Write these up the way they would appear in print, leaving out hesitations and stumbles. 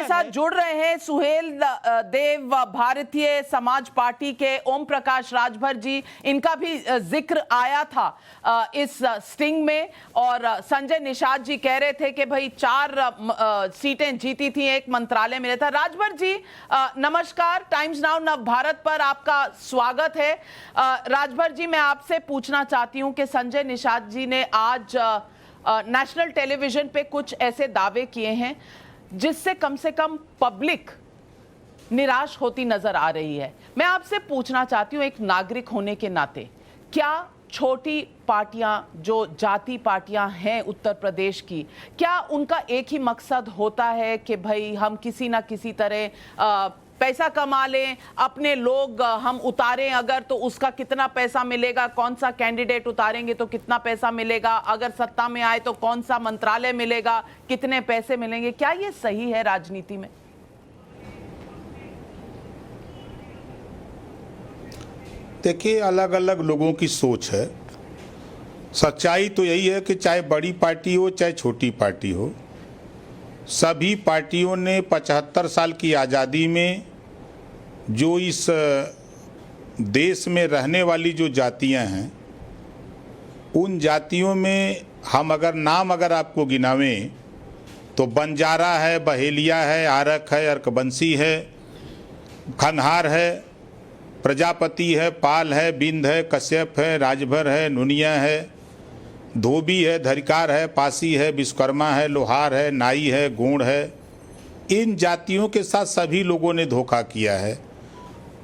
साथ जुड़ रहे हैं सुहेल देव, भारतीय समाज पार्टी के ओम प्रकाश राजभर जी। इनका भी जिक्र आया था इस स्टिंग में, और संजय निषाद जी कह रहे थे कि भाई 4 सीटें जीती थी, 1 मंत्रालय मिला था। राजभर जी नमस्कार, टाइम्स नाउ नव भारत पर आपका स्वागत है। राजभर जी, मैं आपसे पूछना चाहती हूं कि संजय निषाद जी ने आज नेशनल टेलीविजन पे कुछ ऐसे दावे किए हैं जिससे कम से कम पब्लिक निराश होती नजर आ रही है। मैं आपसे पूछना चाहती हूं, एक नागरिक होने के नाते, क्या छोटी पार्टियां जो जाति पार्टियां हैं उत्तर प्रदेश की, क्या उनका एक ही मकसद होता है कि भाई हम किसी ना किसी तरह पैसा कमा लें, अपने लोग हम उतारें अगर तो उसका कितना पैसा मिलेगा, कौन सा कैंडिडेट उतारेंगे तो कितना पैसा मिलेगा, अगर सत्ता में आए तो कौन सा मंत्रालय मिलेगा, कितने पैसे मिलेंगे? क्या ये सही है राजनीति में? देखिए, अलग अलग लोगों की सोच है। सच्चाई तो यही है कि चाहे बड़ी पार्टी हो चाहे छोटी पार्टी हो, सभी पार्टियों ने 75 साल की आज़ादी में जो इस देश में रहने वाली जो जातियां हैं, उन जातियों में हम अगर आपको गिनावें तो बंजारा है, बहेलिया है, आरक है, अर्कबंसी है, खनहार है, प्रजापति है, पाल है, बिंद है, कश्यप है, राजभर है, नुनिया है, धोबी है, धरिकार है, पासी है, विश्वकर्मा है, लोहार है, नाई है, गोंड है। इन जातियों के साथ सभी लोगों ने धोखा किया है।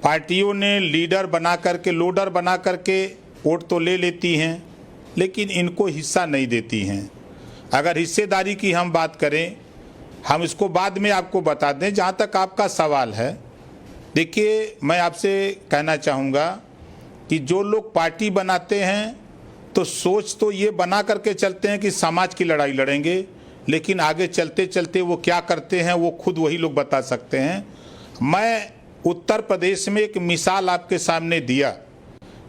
पार्टियों ने लीडर बना करके, लोडर बना करके वोट तो ले लेती हैं, लेकिन इनको हिस्सा नहीं देती हैं। अगर हिस्सेदारी की हम बात करें, हम इसको बाद में आपको बता दें। जहाँ तक आपका सवाल है, देखिए, मैं आपसे कहना चाहूँगा कि जो लोग पार्टी बनाते हैं तो सोच तो ये बना करके चलते हैं कि समाज की लड़ाई लड़ेंगे, लेकिन आगे चलते चलते वो क्या करते हैं वो खुद वही लोग बता सकते हैं। मैं उत्तर प्रदेश में एक मिसाल आपके सामने दिया।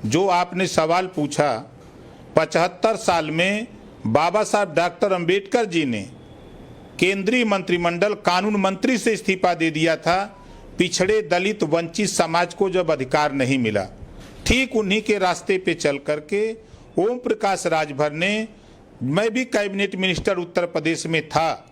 जो आपने सवाल पूछा, 75 साल में बाबा साहब डॉक्टर अंबेडकर जी ने केंद्रीय मंत्रिमंडल कानून मंत्री से इस्तीफा दे दिया था, पिछड़े दलित वंचित समाज को जब अधिकार नहीं मिला। ठीक उन्हीं के रास्ते पे चल करके ओम प्रकाश राजभर ने, मैं भी कैबिनेट मिनिस्टर उत्तर प्रदेश में था,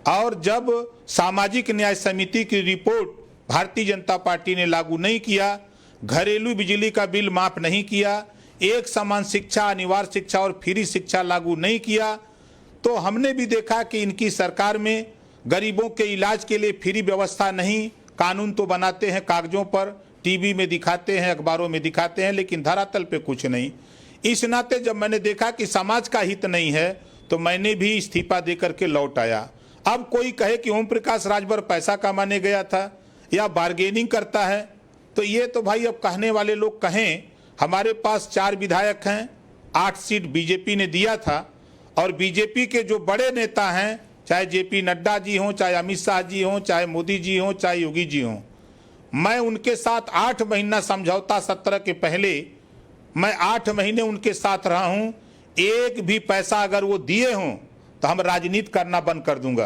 और जब सामाजिक न्याय समिति की रिपोर्ट भारतीय जनता पार्टी ने लागू नहीं किया, घरेलू बिजली का बिल माफ नहीं किया, एक समान शिक्षा, अनिवार्य शिक्षा और फ्री शिक्षा लागू नहीं किया, तो हमने भी देखा कि इनकी सरकार में गरीबों के इलाज के लिए फ्री व्यवस्था नहीं। कानून तो बनाते हैं कागजों पर, टीवी में दिखाते हैं, अखबारों में दिखाते हैं, लेकिन धरातल पे कुछ नहीं। इस नाते जब मैंने देखा कि समाज का हित नहीं है, तो मैंने भी इस्तीफा दे करके लौट आया। अब कोई कहे कि ओम प्रकाश राजभर पैसा कमाने गया था या बार्गेनिंग करता है, तो ये तो भाई अब कहने वाले लोग कहें। हमारे पास 4 विधायक हैं, 8 सीट बीजेपी ने दिया था, और बीजेपी के जो बड़े नेता हैं, चाहे जेपी नड्डा जी हों, चाहे अमित शाह जी हों, चाहे मोदी जी हों, चाहे योगी जी हों, मैं उनके साथ 8 महीना समझौता सत्र के पहले मैं 8 महीने उनके साथ रहा हूं। एक भी पैसा अगर वो दिए हों तो हम राजनीति करना बंद कर दूंगा।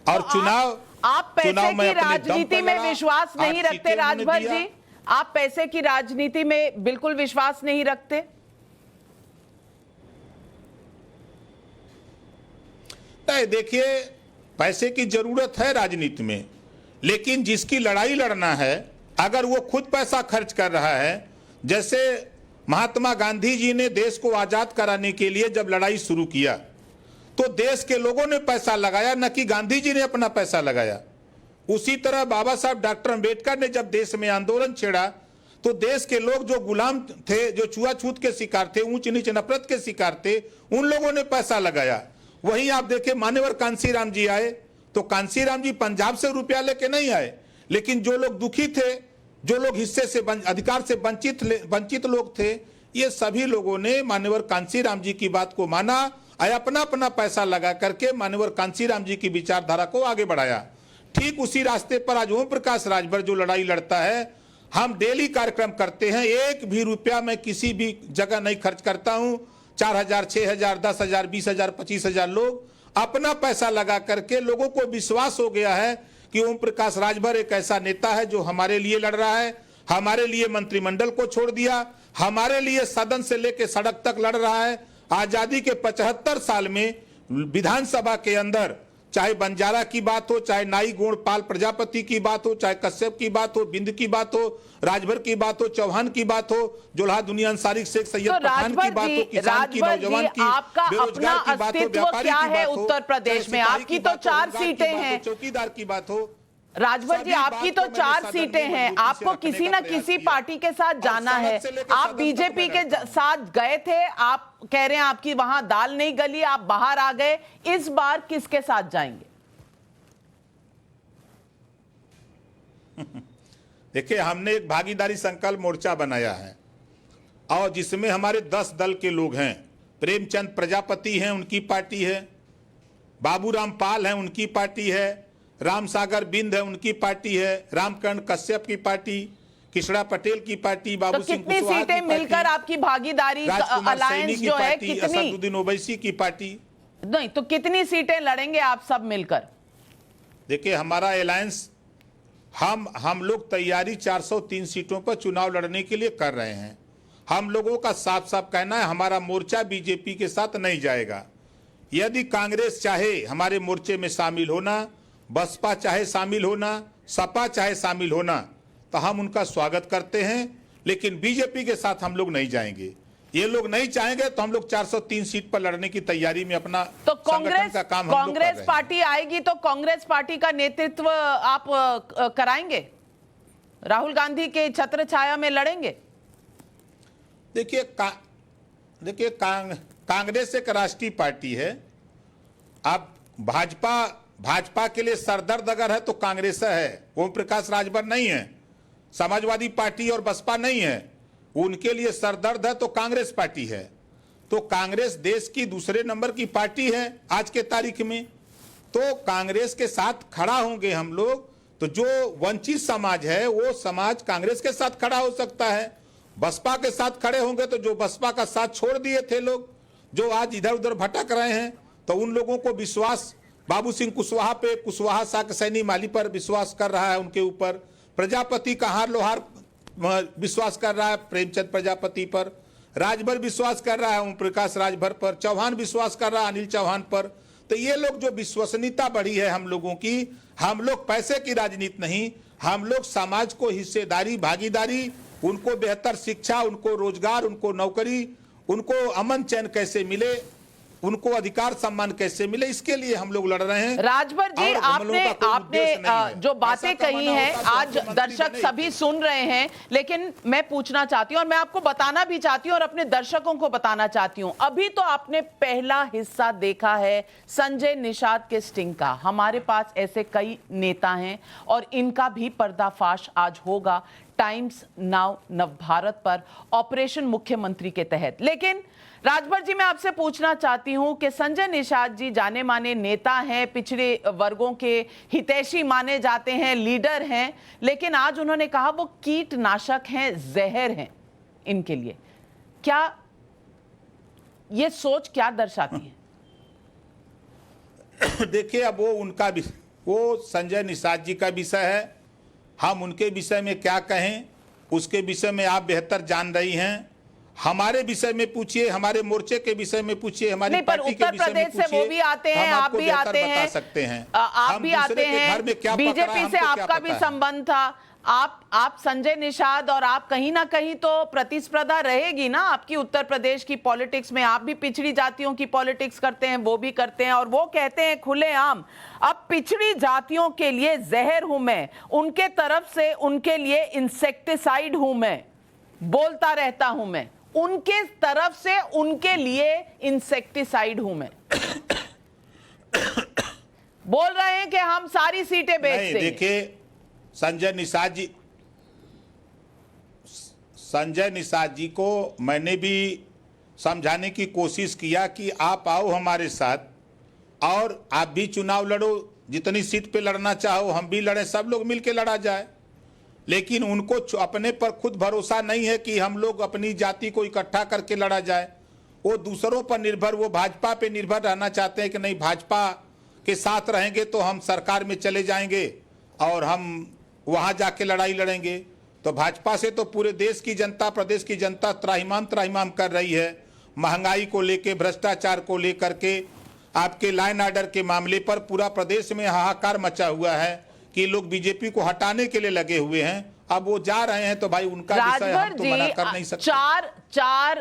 और तो चुनाव आप पैसे की राजनीति में विश्वास नहीं रखते राजभर जी? आप पैसे की राजनीति में बिल्कुल विश्वास नहीं रखते? नहीं, देखिए, पैसे की जरूरत है राजनीति में, लेकिन जिसकी लड़ाई लड़ना है, अगर वो खुद पैसा खर्च कर रहा है, जैसे महात्मा गांधी जी ने देश को आजाद कराने के लिए जब लड़ाई शुरू किया तो देश के लोगों ने पैसा लगाया, न कि गांधी जी ने अपना पैसा लगाया। उसी तरह बाबा साहब डॉक्टर अंबेडकर ने जब देश में आंदोलन छेड़ा तो देश के लोग जो गुलाम थे, जो छुआछूत के शिकार थे, ऊंच नीच नफरत के शिकार थे, उन लोगों ने पैसा लगाया। वहीं आप देखें, मान्यवर कांसीराम जी आए तो कांसीराम जी पंजाब से रुपया लेके नहीं आए, लेकिन जो लोग दुखी थे, जो लोग हिस्से से अधिकार से वंचित लोग थे, ये सभी लोगों ने मान्यवर कांसीराम जी की बात को माना और अपना अपना पैसा लगा करके मान्यवर कांसीराम जी की विचारधारा को आगे बढ़ाया। ठीक उसी रास्ते पर आज ओम प्रकाश राजभर जो लड़ाई लड़ता है, हम डेली कार्यक्रम करते हैं, एक भी रुपया मैं किसी भी जगह नहीं खर्च करता हूं। 4,000, 6,000, 10,000, 20,000, 25,000 लोग अपना पैसा लगा करके, लोगों को विश्वास हो गया है कि ओम प्रकाश राजभर एक ऐसा नेता है जो हमारे लिए लड़ रहा है, हमारे लिए मंत्रिमंडल को छोड़ दिया, हमारे लिए सदन से लेकर सड़क तक लड़ रहा है। आजादी के 75 साल में विधानसभा के अंदर चाहे बंजारा की बात हो, चाहे नाई गोणपाल प्रजापति की बात हो, चाहे कश्यप की बात हो, बिंद की बात हो, राजभर की बात हो, चौहान की बात हो, जोल्हा दुनिया अंसारी, शेख सैयद पठान की बात हो, किसान की, नौजवान की, आपका अपना बेरोजगार की बात हो, अस्तित्व व्यापारी क्या की है बात हो, उत्तर प्रदेश में? आपकी तो 4 सीटें हैं, चौकीदार की बात हो, राजभर जी आपकी तो 4 सीटें हैं, आपको किसी ना किसी पार्टी के साथ जाना है। आप बीजेपी के साथ गए थे, आप कह रहे हैं आपकी वहां दाल नहीं गली, आप बाहर आ गए, इस बार किसके साथ जाएंगे? देखिए, हमने एक भागीदारी संकल्प मोर्चा बनाया है और जिसमें हमारे 10 दल के लोग हैं। प्रेमचंद प्रजापति हैं, उनकी पार्टी है, बाबूराम पाल हैं, उनकी पार्टी है, रामसागर बिंद है, उनकी पार्टी है, रामकरण कश्यप की पार्टी, किशड़ा पटेल की पार्टी, बाबू सिंह कितनी सीटें मिलकर आपकी भागीदारी अलायंस जो है, कितनी? असदुद्दीन ओवैसी की पार्टी। नहीं तो कितनी सीटें लड़ेंगे आप सब मिलकर? देखिए, हमारा अलायंस, हम लोग तैयारी 403 सीटों पर चुनाव लड़ने के लिए कर रहे हैं। हम लोगों का साफ साफ कहना है, हमारा मोर्चा बीजेपी के साथ नहीं जाएगा। यदि कांग्रेस चाहे हमारे मोर्चे में शामिल होना, बसपा चाहे शामिल होना, सपा चाहे शामिल होना, तो हम उनका स्वागत करते हैं, लेकिन बीजेपी के साथ हम लोग नहीं जाएंगे। ये लोग नहीं चाहेंगे तो हम लोग 403 सीट पर लड़ने की तैयारी में अपना तो संगठन का काम कांग्रेस पार्टी आएगी तो कांग्रेस पार्टी का नेतृत्व आप कराएंगे? राहुल गांधी के छत्र छाया में लड़ेंगे? देखिए, कांग्रेस एक राष्ट्रीय पार्टी है। अब भाजपा के लिए सरदर्द अगर है तो कांग्रेस है, ओम प्रकाश राजभर नहीं है, समाजवादी पार्टी और बसपा नहीं है। उनके लिए सरदर्द है तो कांग्रेस पार्टी है। तो कांग्रेस देश की दूसरे नंबर की पार्टी है आज के तारीख में, तो कांग्रेस के साथ खड़ा होंगे हम लोग। तो जो वंचित समाज है वो समाज कांग्रेस के साथ खड़ा हो सकता है। बसपा के साथ खड़े होंगे तो जो बसपा का साथ छोड़ दिए थे लोग, जो आज इधर उधर भटक रहे हैं, तो उन लोगों को विश्वास बाबू सिंह कुशवाहा पे, कुशवाहा साक सैनी माली पर विश्वास कर रहा है, उनके ऊपर प्रजापति का हार लोहार विश्वास कर रहा है, प्रेमचंद प्रजापति पर, राजभर विश्वास कर रहा है ओम प्रकाश राजभर पर, चौहान विश्वास कर रहा है अनिल चौहान पर। तो ये लोग जो विश्वसनीयता बढ़ी है हम लोगों की, हम लोग पैसे की राजनीति नहीं, हम लोग समाज को हिस्सेदारी, भागीदारी, उनको बेहतर शिक्षा, उनको रोजगार, उनको नौकरी, उनको अमन चैन कैसे मिले, उनको अधिकार सम्मान कैसे मिले, इसके लिए हम लोग लड़ रहे हैं। राजभर जी, आपने जो बातें कही हैं आज दर्शक सभी सुन रहे हैं, लेकिन मैं पूछना चाहती हूं और मैं आपको बताना भी चाहती हूं और अपने दर्शकों को बताना चाहती हूं, अभी तो आपने पहला हिस्सा देखा है संजय निषाद के स्टिंग का। हमारे पास ऐसे कई नेता हैं और इनका भी पर्दाफाश आज होगा टाइम्स नाउ नवभारत पर ऑपरेशन मुख्यमंत्री के तहत। लेकिन राजभर जी, मैं आपसे पूछना चाहती हूं कि संजय निषाद जी जाने माने नेता हैं, पिछड़े वर्गों के हितैषी माने जाते हैं, लीडर हैं, लेकिन आज उन्होंने कहा वो कीटनाशक हैं, जहर हैं इनके लिए। क्या ये सोच क्या दर्शाती है? देखिए, अब वो संजय निषाद जी का विषय है। हम उनके विषय में क्या कहें, उसके विषय में आप बेहतर जान रही हैं। हमारे विषय में पूछिए, हमारे मोर्चे के विषय में पूछिए, हमारी पार्टी के विषय में पूछिए। से वो भी आते हैं, आप भी आते हैं, बता सकते हैं, आप भी आते हैं, बीजेपी से आपका भी संबंध था। आप संजय निषाद और आप कहीं ना कहीं तो प्रतिस्पर्धा रहेगी ना आपकी उत्तर प्रदेश की पॉलिटिक्स में। आप भी पिछड़ी जातियों की पॉलिटिक्स करते हैं, वो भी करते हैं, और वो कहते हैं खुलेआम, अब पिछड़ी जातियों के लिए जहर हूं मैं, उनके तरफ से उनके लिए इंसेक्टिसाइड हूं मैं, बोलता रहता हूं मैं, उनके तरफ से उनके लिए इंसेक्टिसाइड हूं मैं। बोल रहे हैं कि हम सारी सीटें बेच देंगे। देखिए, संजय निषाद जी को मैंने भी समझाने की कोशिश किया कि आप आओ हमारे साथ और आप भी चुनाव लड़ो, जितनी सीट पे लड़ना चाहो हम भी लड़ें, सब लोग मिलकर लड़ा जाए। लेकिन उनको अपने पर खुद भरोसा नहीं है कि हम लोग अपनी जाति को इकट्ठा करके लड़ा जाए। वो दूसरों पर निर्भर, वो भाजपा पे निर्भर रहना चाहते हैं कि नहीं भाजपा के साथ रहेंगे तो हम सरकार में चले जाएंगे, और हम वहां जाके लड़ाई लड़ेंगे। तो भाजपा से तो पूरे देश की जनता, प्रदेश की जनता त्राहिमाम त्राहिमाम कर रही है। महंगाई को लेके, भ्रष्टाचार को लेकर के, आपके लाइन ऑर्डर के मामले पर पूरा प्रदेश में हाहाकार मचा हुआ है कि लोग बीजेपी को हटाने के लिए लगे हुए हैं। अब वो जा रहे हैं तो भाई उनका विषय हम तो मना कर नहीं सकते। चार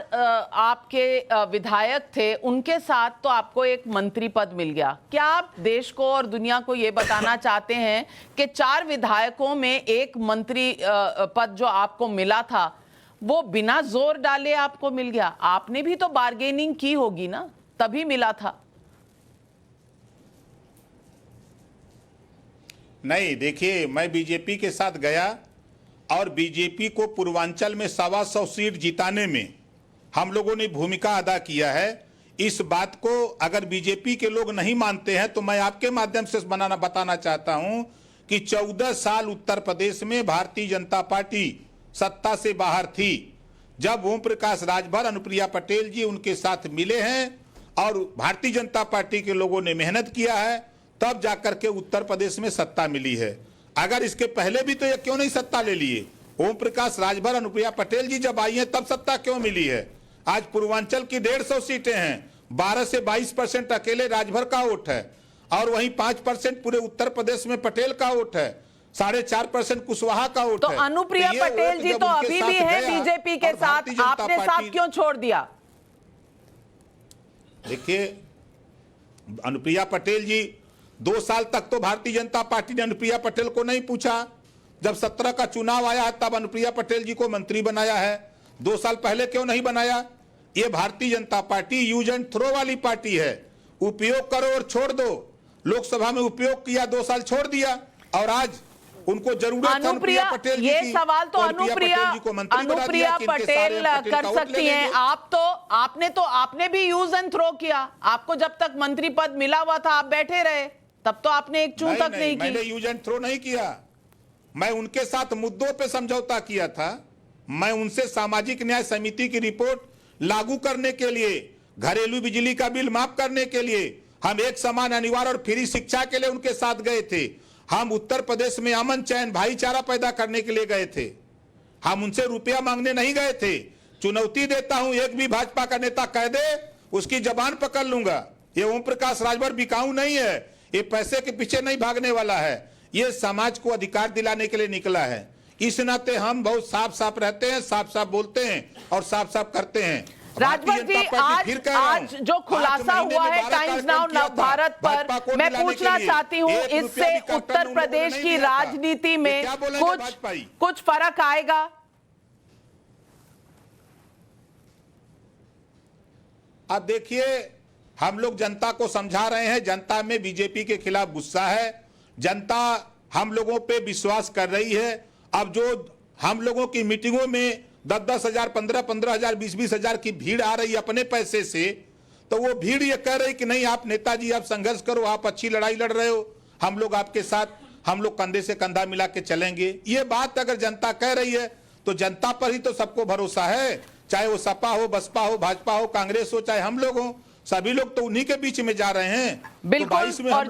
आपके विधायक थे, उनके साथ तो आपको एक मंत्री पद मिल गया। क्या आप देश को और दुनिया को ये बताना चाहते हैं कि 4 विधायकों में एक मंत्री पद जो आपको मिला था वो बिना जोर डाले आपको मिल गया? आपने भी तो बार्गेनिंग की होगी ना, तभी मिला था। नहीं, देखिए, मैं बीजेपी के साथ गया और बीजेपी को पूर्वांचल में 125 सीट जिताने में हम लोगों ने भूमिका अदा किया है। इस बात को अगर बीजेपी के लोग नहीं मानते हैं तो मैं आपके माध्यम से बताना चाहता हूं कि 14 साल उत्तर प्रदेश में भारतीय जनता पार्टी सत्ता से बाहर थी। जब ओम प्रकाश राजभर, अनुप्रिया पटेल जी उनके साथ मिले हैं और भारतीय जनता पार्टी के लोगों ने मेहनत किया है, तब जाकर के उत्तर प्रदेश में सत्ता मिली है। अगर इसके पहले भी तो ये क्यों नहीं सत्ता ले लिए? ओम प्रकाश राजभर, अनुप्रिया पटेल जी जब आई हैं तब सत्ता क्यों मिली है? आज पूर्वांचल की 150 सीटें हैं, 12 से 22% अकेले राजभर का वोट है और वहीं 5% पूरे उत्तर प्रदेश में पटेल का वोट है, 4.5% कुशवाहा का वोट तो है। अनुप्रिया पटेल जी तो अभी भी है बीजेपी के साथ, आपने साथ क्यों छोड़ दिया? देखिए, अनुप्रिया पटेल जी 2 साल तक तो भारतीय जनता पार्टी ने अनुप्रिया पटेल को नहीं पूछा। जब 17 का चुनाव आया तब अनुप्रिया पटेल जी को मंत्री बनाया है। 2 साल पहले क्यों नहीं बनाया? ये Bharatiya Janata party use and throw वाली पार्टी है। उपयोग करो और छोड़ दो। लोकसभा में उपयोग किया, 2 साल छोड़ दिया और आज उनको जरूरत है अनुप्रिया पटेल जी ये की। सवाल तो अनुप्रिया पटेल कर सकती हैं। आपने भी यूज एंड थ्रो किया। आपको जब तक मंत्री पद मिला हुआ था आप बैठे रहे, तब तो आपने एक चूं तक नहीं की। मैंने यूज एंड थ्रो नहीं किया। मैं उनके साथ मुद्दों पे समझौता किया था। मैं उनसे सामाजिक न्याय समिति की रिपोर्ट लागू करने के लिए, घरेलू बिजली का बिल माफ करने के लिए, हम एक समान अनिवार्य और फ्री शिक्षा के लिए उनके साथ गए थे। हम उत्तर प्रदेश में अमन, चैन, भाईचारा पैदा करने के लिए गए थे। हम उनसे रुपया मांगने नहीं गए थे। चुनौती देता हूं, एक भी भाजपा का नेता कह दे उसकी जबान पकड़ लूंगा। ये ओम प्रकाश राजभर बिकाऊ नहीं है, ये पैसे के पीछे नहीं भागने वाला है, ये समाज को अधिकार दिलाने के लिए निकला है। इस नाते हम बहुत साफ साफ रहते हैं, साफ साफ बोलते हैं और साफ साफ करते हैं। राजभर जी, आज जो खुलासा हुआ है टाइम्स नाउ नवभारत पर, मैं पूछना चाहती हूँ, इससे उत्तर प्रदेश की राजनीति में कुछ फर्क आएगा? अब देखिए, हम लोग जनता को समझा रहे हैं। जनता में बीजेपी के खिलाफ गुस्सा है। जनता हम लोगों पे विश्वास कर रही है। अब जो हम लोगों की मीटिंगों में 10-10 हजार, 15-15 हजार, 20-20 हजार की भीड़ आ रही है अपने पैसे से, तो वो भीड़ ये कह रही कि नहीं आप नेताजी आप संघर्ष करो, आप अच्छी लड़ाई लड़ रहे हो, हम लोग आपके साथ, हम लोग कंधे से कंधा मिला के चलेंगे। ये बात अगर जनता कह रही है तो जनता पर ही तो सबको भरोसा है। चाहे वो सपा हो, बसपा हो, भाजपा हो, कांग्रेस हो, चाहे हम लोग हो, सभी लोग तो उन्हीं के बीच में जा रहे हैं। बिल्कुल, तो और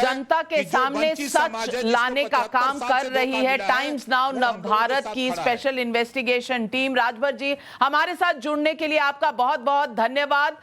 जनता के सामने सच लाने का काम कर रही है टाइम्स नाउ नवभारत की special investigation team. Rajbhar ji, हमारे साथ जुड़ने के लिए आपका बहुत बहुत धन्यवाद।